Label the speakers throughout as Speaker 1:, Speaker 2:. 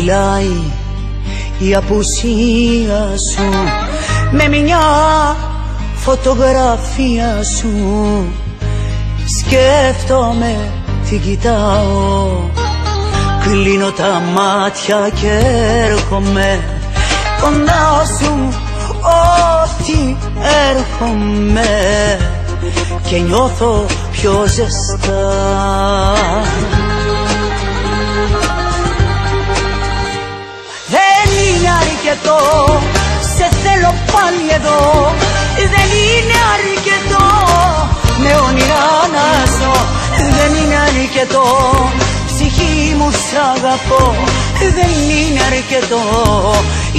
Speaker 1: φυλάει η απουσία σου, με μια φωτογραφία σου σκέφτομαι, την κοιτάω, κλείνω τα μάτια και έρχομαι κοντά σου, ό,τι έρχομαι και νιώθω πιο ζεστά. Δεν είναι αρκετό, σε θέλω πάλι εδώ. Δεν είναι αρκετό, με όνειρα να ζω. Δεν είναι αρκετό, ψυχή μου σ' αγαπώ. Δεν είναι αρκετό,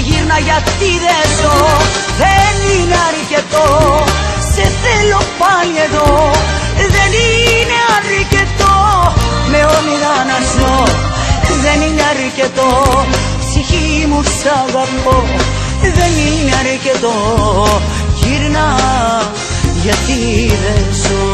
Speaker 1: γύρνα γιατί δεν ζω. Δεν είναι αρκετό, σε θέλω πάλι εδώ. Δεν είναι αρκετό, με όνειρα να ζω. Δεν είναι αρκετό, ψυχή μου σ' αγαπώ. Δεν είναι αρκετό, γύρνα γιατί δεν ζω.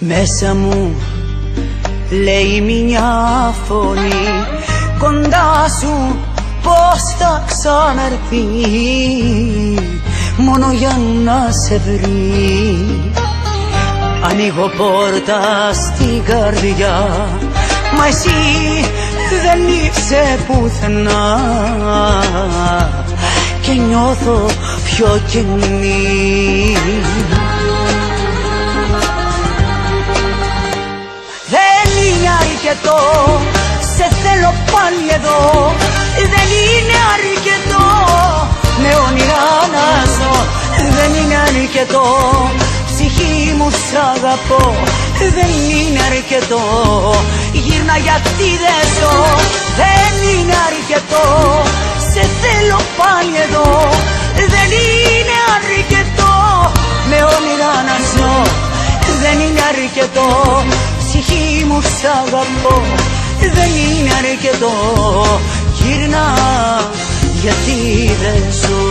Speaker 1: Μέσα μου λέει μια φωνή, κοντά σου πώς θα ξαναρθεί, μόνο για να σε βρει. Ανοίγω πόρτα στην καρδιά, μα εσύ δεν είσαι πουθενά και νιώθω πιο κενή. Αρκετό, σε θέλω πάλι εδώ. Δεν είναι αρκετό, με όνειρα να ζω. Δεν είναι αρκετό, ψυχή μου σ' αγαπώ. Δεν είναι αρκετό, γύρνα γιατί δεν ζω. Δεν είναι αρκετό, σε θέλω πάλι εδώ. Δεν είναι αρκετό, με όνειρα να ζω. Δεν είναι αρκετό, ψυχή μου σ' αγαπώ. Δεν είναι αρκετό, γύρνα γιατί δεν ζω.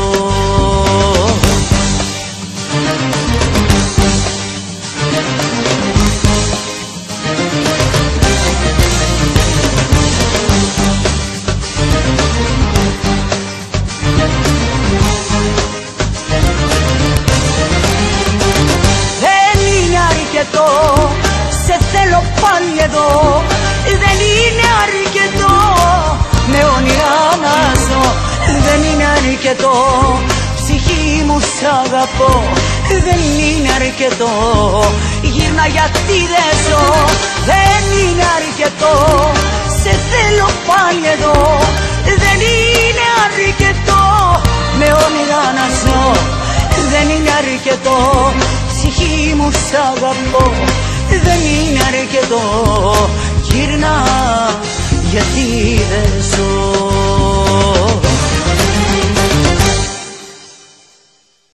Speaker 1: Δεν είναι αρκετό, σε θέλω πάλι εδώ. Δεν είναι αρκετό, με όνειρα να ζω. Δεν είναι αρκετό, ψυχή μου σ' αγαπώ. Δεν είναι αρκετό, γύρνα γιατί δεν ζω. Δεν είναι αρκετό, σε θέλω πάλι εδώ. Δεν είναι αρκετό, με όνειρα να ζω. Δεν είναι αρκετό, ψυχή μου σ' αγαπώ. Δεν είναι αρκετό, γύρνα γιατί δεν ζω.